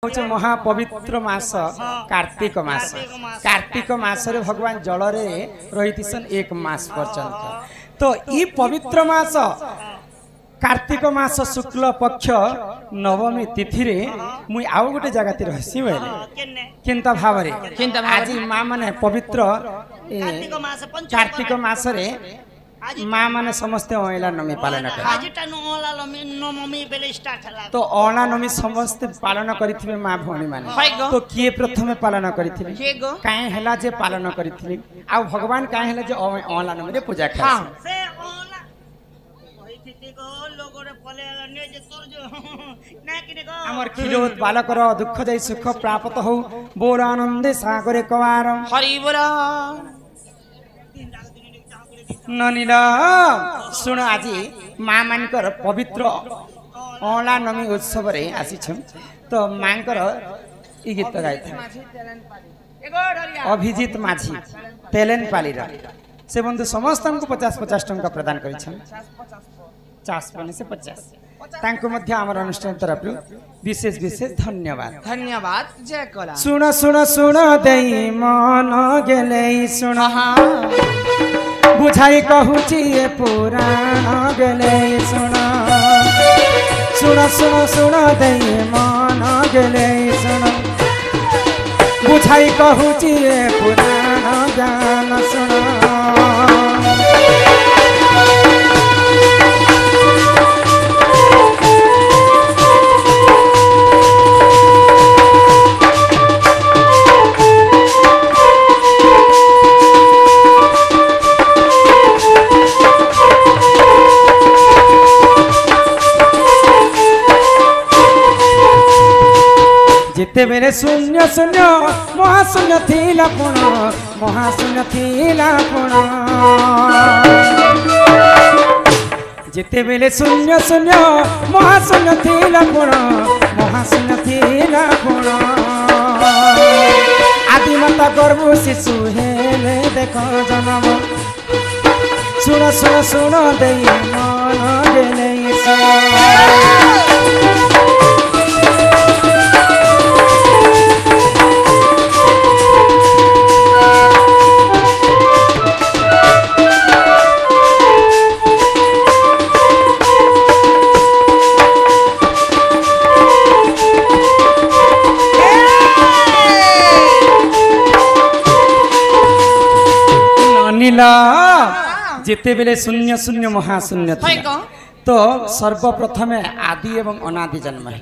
हूँ महापवित्र मास कार्तिक मास। कार्तिक मास रे भगवान जल रे रही सन एक मास पर्यंत। तो ई पवित्र मास कार्तिक मास शुक्ल पक्ष नवमी तिथि रे मुई आउ गोटे जगह ती रहसी बेले किंता भाव रे आज मां माने पवित्र कार्तिक मास रे माँ माने समस्त अला नमी पालन तो अला नमी समस्त पालन करिथिबे माँ भौणी माने तो किए प्रथमे पालन करिथिबे काहे हला जे पालन करिथिबे आ भगवान काहे हला जे अला नमी रे पूजा करे से अला होइथिति को लोगरे पले ने जे सूर्य ना किने को हमर खिलोत बालकर दुख जाई सुख प्राप्त हो बोल आनंदे सागरे कवार हरि बोल ननीला सुन आज माँ मानकर पवित्र अला नमी उत्सव रे आसी तो मांकर ई गीत गाई अभिजीत माझी तेलेन पाली से बंधु समस्त को 50-50 टंका प्रदान कर 50 आमर अनुष्ठान तरफ विशेष विशेष धन्यवाद धन्यवाद जय कला सुन सुन सुन दई मन गेले सुन बुझाई कहूची पुराण गेले सुन सुन सुन सुन दई मन गेले सुन बुझाई कहूची पुराण ज्ञान सुन जिते मेरे शून्य शून्य महाशून्य थीला पुण महाशून्य थीला पुण जिते मेरे शून्य शून्य महाशून्य थीला पुण महाशून्य थीला पुण आदिमाता गर्भ शिशु हेले देख जन्म सुन सुन सुन दई मन गेले जिते बेले शून्य शून्य महाशून्य तो सर्वप्रथम आदि एवं अनादि जन्म है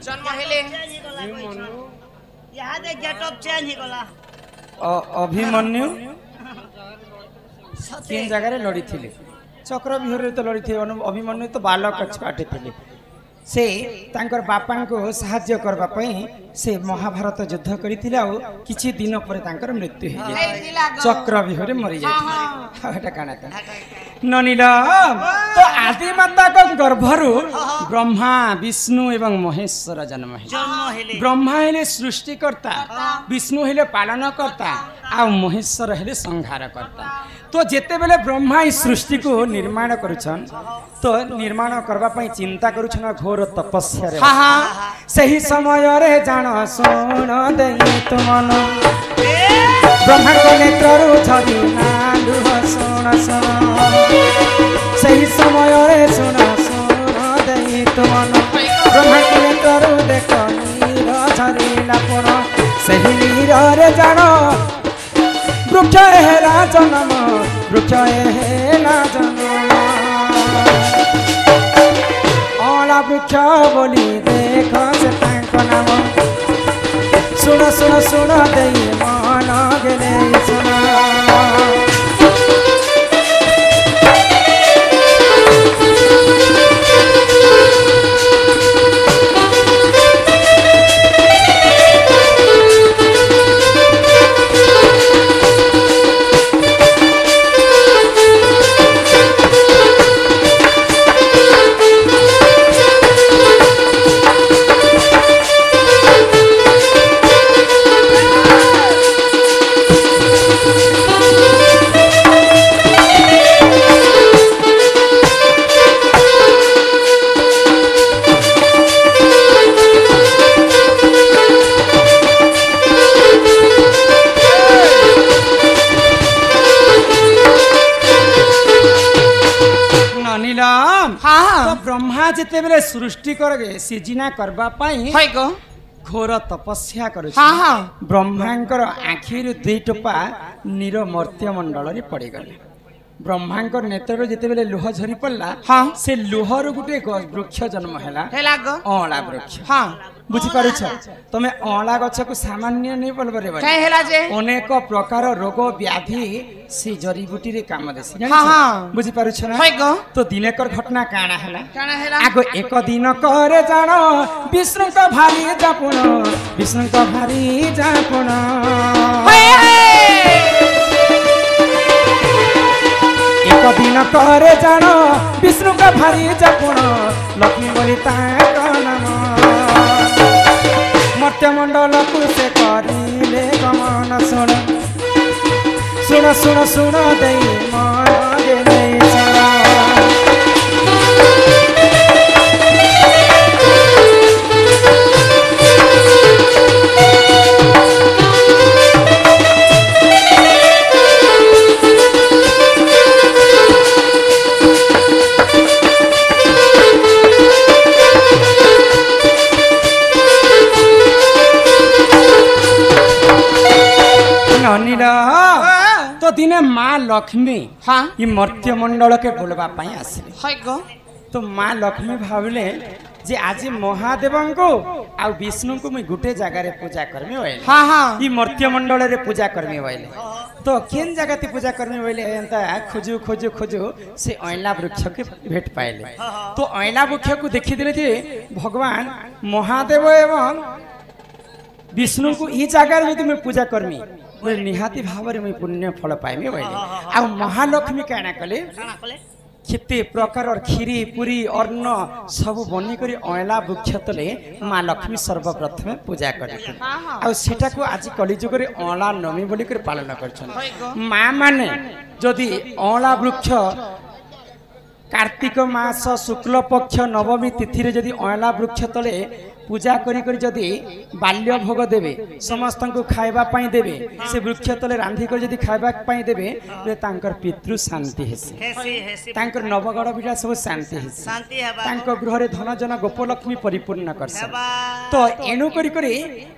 अभिमन्यु तीन जगह लड़ी थे चक्रव्यूह तो लड़ी थे अभिमन्यु तो बालक छुआटे थे से तांकर बापा को साहाय्य करबा पई से महाभारत युद्ध करथिला और किछि दिन पर तांकर मृत्यु हो गया चक्रव्यूह रे मरि जाय एटा काना त ननीला तो आदि माता को गर्भरु ब्रह्मा विष्णु एवं महेश्वर जन्म है ब्रह्मा हेले सृष्टिकर्ता विष्णु हेले पालनकर्ता आ महेश्वर हेले संहारकर्ता तो जेते बेले ब्रह्मा ई सृष्टि को निर्माण करुछन तो निर्माण करबा पई चिंता करुछन घोर तपस्या रे सही समय रे जान सुन देई तुमन ब्रह्मा को नेत्ररु झरी नालु सुन सुन सही समय रे सुन सुन देई तुमन ब्रह्मा को नेत्ररु देख नीर झरी लापन सही नीर रे जान वृक्ष हेला जन्म वृक्ष हेला जन्म अला वृक्ष बोली देख से नाम सुन सुन सुन दई मन गेले सुन जिते बेले सृष्टि करगे सिजिना करबा पाई हाय गो घोर तपस्या कर हाँ हाँ ब्रह्मांकर आखिर दुई टोपा नीर मर्त्य मंडल रे पड़ी गले ब्रह्मांकर नेत्र जिते बेले लुह झरी पड़ला हाँ से लुहर गुटे वृक्ष जन्म हैला गो अँला वृक्ष हाँ बुझी पारुछ तमे अँला गछ को सामान्य नहीं बोलबरे काहे हेला जे अनेक प्रकार रोग व्याधि से जड़ीबूटी रे काम देसी हाँ हाँ बुझी पारुछ ना हाय गो तो दिनेकर घटना काना हैला हेला आगो एक दिन करे जान विष्णु का भारी जापुन विष्णु का भारी जापुन एक दिन करे जान विष्णु का भारी जापुन लक्ष्मी बोली ताक नाम मर्त्य मंडल को से करिले गमन सुन सुन सुन सुन दई मन गेले सुन तो दिने माँ लक्ष्मी हाँ ये मर्त्य मंडल के बोलबा पाई आसिले हाय गो तो माँ लक्ष्मी भाविले जे आज महादेव को आ विष्णु को मुई गुटे जगह रे पूजा करमी होइले हाँ हाँ ई मर्त्य मंडल रे पूजा करमी होइले तो केन जगह ती पूजा करमी होइले एंता खोजु खोजु खोजु से अँला वृक्ष के भेट पाइले तो अँला वृक्ष को देखि दिले जे भगवान महादेव एवं विष्णु को ई जगह रे मैं पूजा करमी बोले निहाती भाव में पुण्य फल पाइमी बोले आ महालक्ष्मी कहना कले केते प्रकार खीरी पूरी अन्न सब बनी करी अँला वृक्ष तले माँ लक्ष्मी सर्वप्रथम पूजा करते आ सेटा को आज कलिजुग रे अँला नमी बोली कर पालन कर माँ माने जदि अँला वृक्ष कार्तिक मास शुक्ल पक्ष नवमी तिथि रे जदि अँला वृक्ष तले पूजा करी करी जदि बाल्य भोग देवे समस्त को खाइबा पाई देवे से वृक्ष तले रांधी कर जदि खाइबा पाई देवे ते तांकर पितृ शांति हेसी तांकर नवगढ़ बिटा सब शांति हेसी तांकर गृह रे धन जन गोपलक्ष्मी परिपूर्ण करस तो एनु करी करी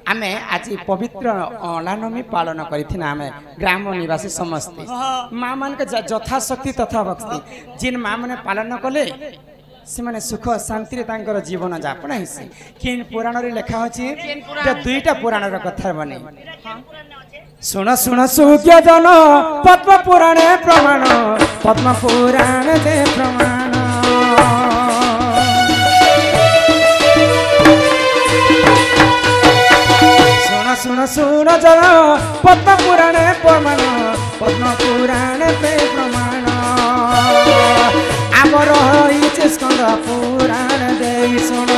आमे आज पवित्र अँलानमी पालन करिथिना आमे ग्राम निवासी समस्त माँ मान के यथा शक्ति तथा भक्ति जिन माँ माने पालन कले से माने सुख शांति रे तांकर जीवन यापन हेसी किन पुराण रे लिखा अछि जे दुईटा पुराण रे कथा बने सुन सुन सुज्ञ जन पद्म पुराणे प्रमाण पद्म पुराण दे प्रमाण सुन सुन सुन जन पद्म पुराणे प्रमाण पद्म पुराण दे प्रमाण आमर होइछे स्कंद पुराण दे सुन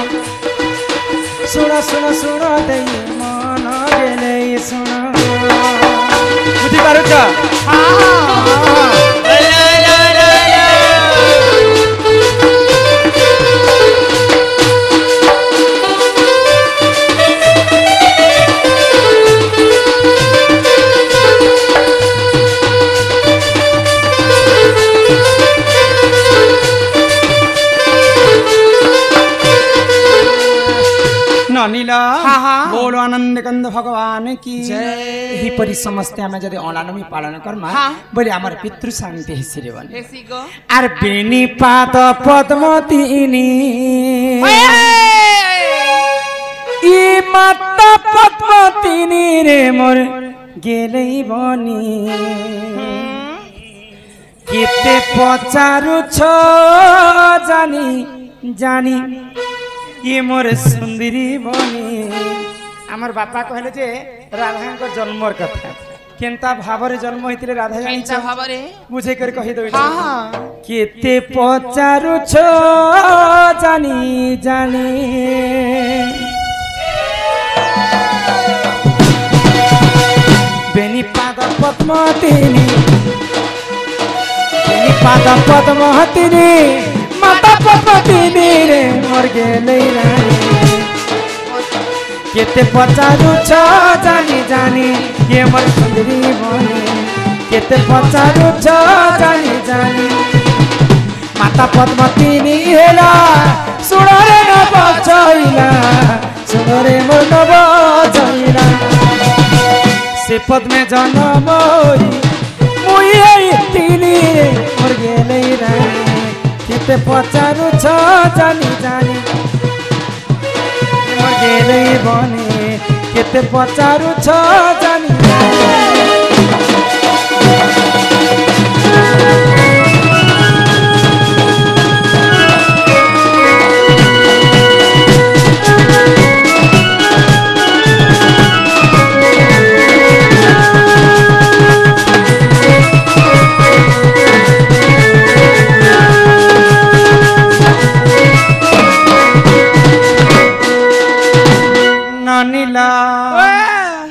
सुन सुन सुन दे मन गेले सुन बुझी पारुछ नीला बोलो आनंद कंद भगवान की जय ही परि समस्या में जदि अँलानमी पालन करमा बोले आमर पितृ शांति हेसी रे बने आर बेनी पाद पद्मतीनी ई माता पद्मतीनी रे मोर गेलै बनी केते पचारु छ जानी जानी ये मोर सुंदरी बनी आमर बापा कहले जे राधा को जन्मर कथा केनता भावरे जन्म होइतिले राधा जानि केनता भावरे बुझे कर कहि दो हां हां केते पचारु छ जानी जानी बेनी पाद पद्मतीनी बेनी पाद पद्मतीनी माता पद्मतीनी रे मोर गेलै रानी केते पचारु छ जानी जानी ये मोर सुंदरी बनी केते पचारु छ जानी जानी माता पद्मतीनी हेला सुड़े न बचैला सुड़े मोर न बचैला से पद में जन्म मुई तिनी मोर गेलै रानी केते पचारु छ जानी जानी मोर गेलै बने केते पचारु छ जानी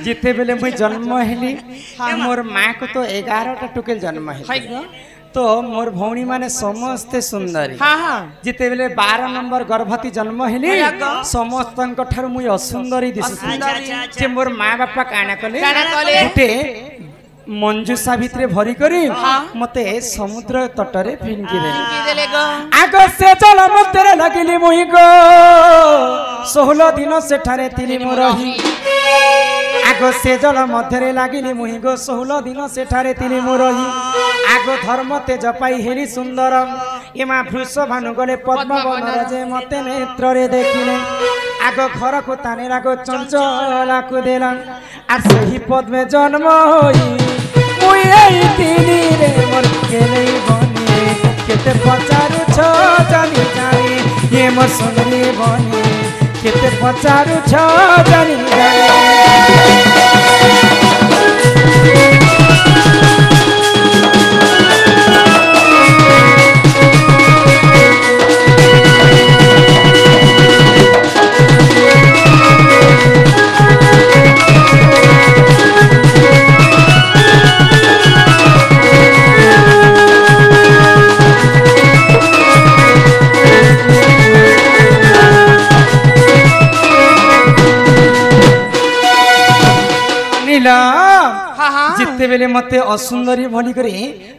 जिते बेले मुई जन्म हेली मोर माँ को तो 11टा टुकेल जन्म है तो मोर भौणी माने समस्ते सुंदरी जिते बेले 12 नंबर गर्भवती जन्म हेली समस्त मुई असुंदरी दिशुची मोर माँ बापा काना कले गोटे मंजूषा भितरे भरी करी मते समुद्र तटरे फिंकी देले आग से जल मते लगिली मुई गो 16 दिन सेठारे तिली मोरही आग से जल मध्य लगिली मुही गो 16 दिन सेठारे तिली मोरही आग धर्म तेज पाई हेली सुंदर एमा वृष भानु गले पद्म बनर जे मते नेत्र रे देखिले आग घर को ताने रागो चंचला को देला आ सही पद में जन्म होई मुई एई तिनी रे मोर गेलै बने केते पचारु छ जानी जानी ये मोर सुंदरी बने केते पचारु छ जानी जानी जिते बेले मते असुंदरी भली करे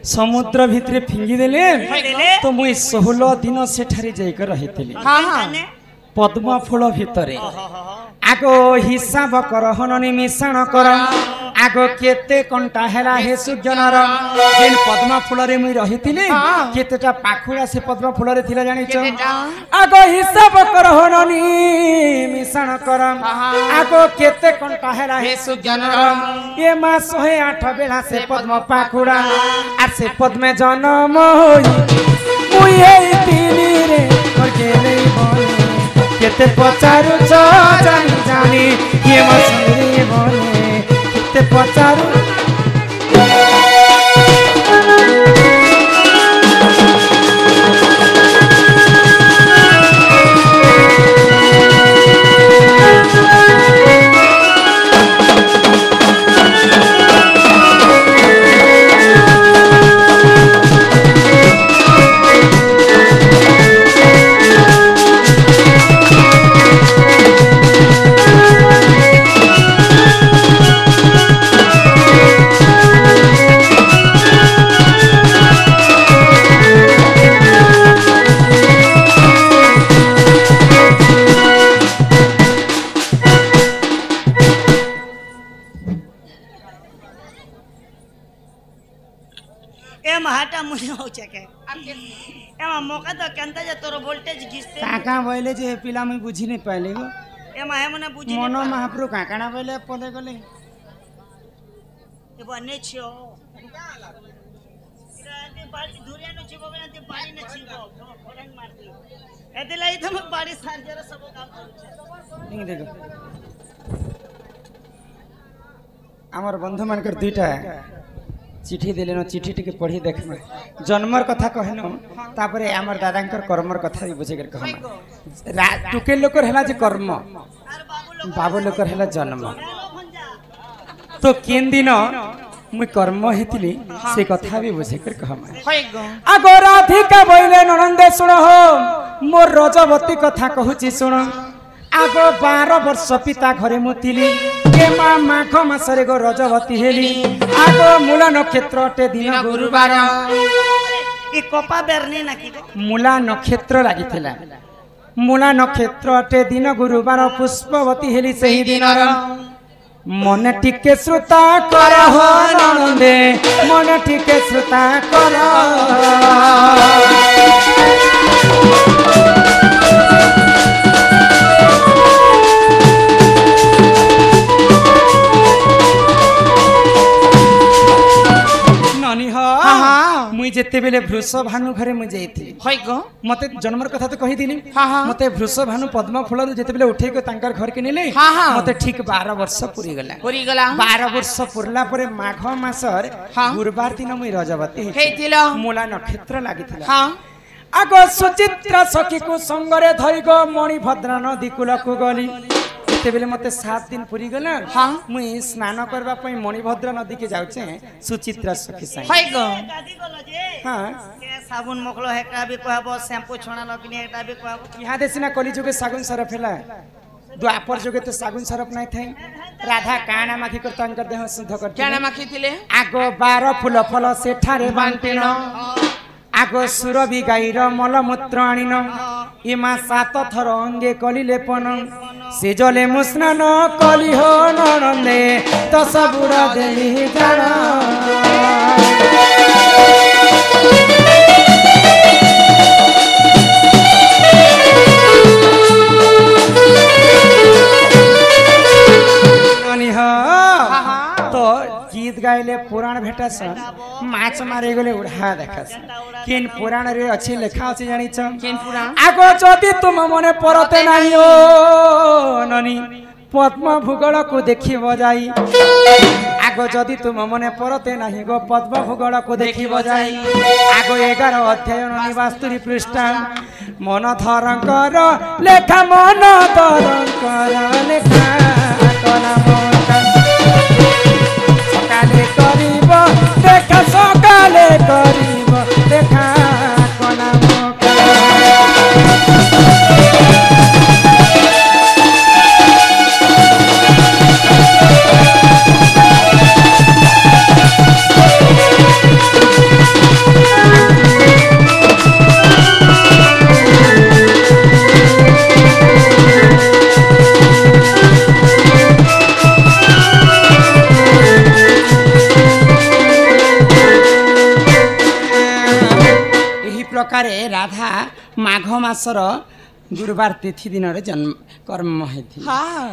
समुद्र भितरे फिंगी देले तो मुई 16 दिन सेठारे जाइकर रहितली पद्म फूल भितरे आगो हिसाब कर हननी मिश्रण कर आगो केते कंटा हेला हे सुजनर जेन पद्म फूल रे मुई रहितली केतेटा पाखुड़ा से पद्म फूल रे थिला जानि छ आगो हिसाब कर हननी मिश्रण कर आगो केते कंटा हेला हे सुजनर ये मा 108 बेला से पद्म पाखुड़ा आ से पद्मे जन्म होई मुई हे तिनी रे मोर गेलै बने केते पचारु छ जानी जानी ये मोर सुंदरी बने केते पचारु मौका तो केनता जे तोर वोल्टेज घिसते काका बोले जे पिला मैं बुझी नहीं पाले गो एमा हे मने बुझी मनो महाप्रभु काकाना बोले पदे गले ए बने छियो इराते बाड़ी धुरिया न छिबो बने ते पानी न छिबो फरन मारती एते लाई त म बाड़ी सार जरा सब काम करू नहीं देखो हमर बंधु मानकर दुईटा चिठी देले न चिठी टिके पढ़ी देखमा जन्मर कथा कहनो तापरे हमर दादांकर कर्मर कथा भी बुझे कर कहमा टुके लोकर हला जे कर्म बाबू लोकर हला जन्म तो केन दिन मुई कर्म हेतिली से कथा भी बुझे कर कहमा आगो राधिका बोइले ननंदे सुनो हो मोर रजवती कथा कहूची सुनो आगो 12 वर्ष पिता घरे मुतिली के माघ मासरे गो रजवती हेली आगो मूला नक्षत्र टे दिन गुरुवार ई कोपा बेरनी ना की मूला नक्षत्र लागिथिला मूला नक्षत्र अटे दिन गुरुवार पुष्पवती हेली सही दिन मन टिके श्रोता कर हो नंदे मन टिके श्रोता कर मुई जेते बेले वृष भानु घरे मुई जाइथि होय गो मते जन्मर कथा तो कहि दिनी मते वृष भानु पद्म फूल जेते बेले उठे को तांकर घर के नेले मते ठीक 12 वर्ष पूरी गला 12 वर्ष पुरला परे माघ मासर गुरुवार दिन मुई रजवती हेतिलो मूला नक्षत्र लागिथिला आगो सुचित्रा सखी को संगरे धरि गो मणिभद्रा नदी कूल को गली बेले मते 7 दिन पूरी गला मुई स्नान करबा पई मणिभद्रा नदी के जाउछे सुचित्रा सखी संग होय गो गादी गलो जे हां के साबुन मोकलो हेका भी कहबो शैम्पू छोना लगिनी हेटा भी कहबो यहाँ देसिना कली जुगे सागुन सरफ हेला द्वापर जुगे तो सागुन सरफ नाही थाई राधा काना माखी करता अंकर देह शुद्ध कर काना माखी थिले आगो 12 फूल फल सेठारे बांटेन आगो सुरभि गाईर मलमूत्र आनिन इमा 7 थर अंगे कली लेपन से जले मुस्नान कली हो ननंदे तो सबुर देली जाना तो गीत गाइले पुराण भेटासन माछ मारे गले उड़ा देखासन किन पुराण रे अछि लेखा अछि जानि छ केन पुराण आगो जदि तुम मने परते नाही ओ ननी पद्म भूगोल को देखि बजाई आगो जदि तुम मने परते नाही गो पद्म भूगोल को देखि बजाई आगो 11 अध्याय निवास्तुरी पृष्ठा मन धरंकर लेखा मन धरंकर लेखा कला सकाले करीब देखा सकाले करीब देखा कला प्रकारे राधा माघ मासर गुरुवार तिथि दिन जन्म कर्म है हां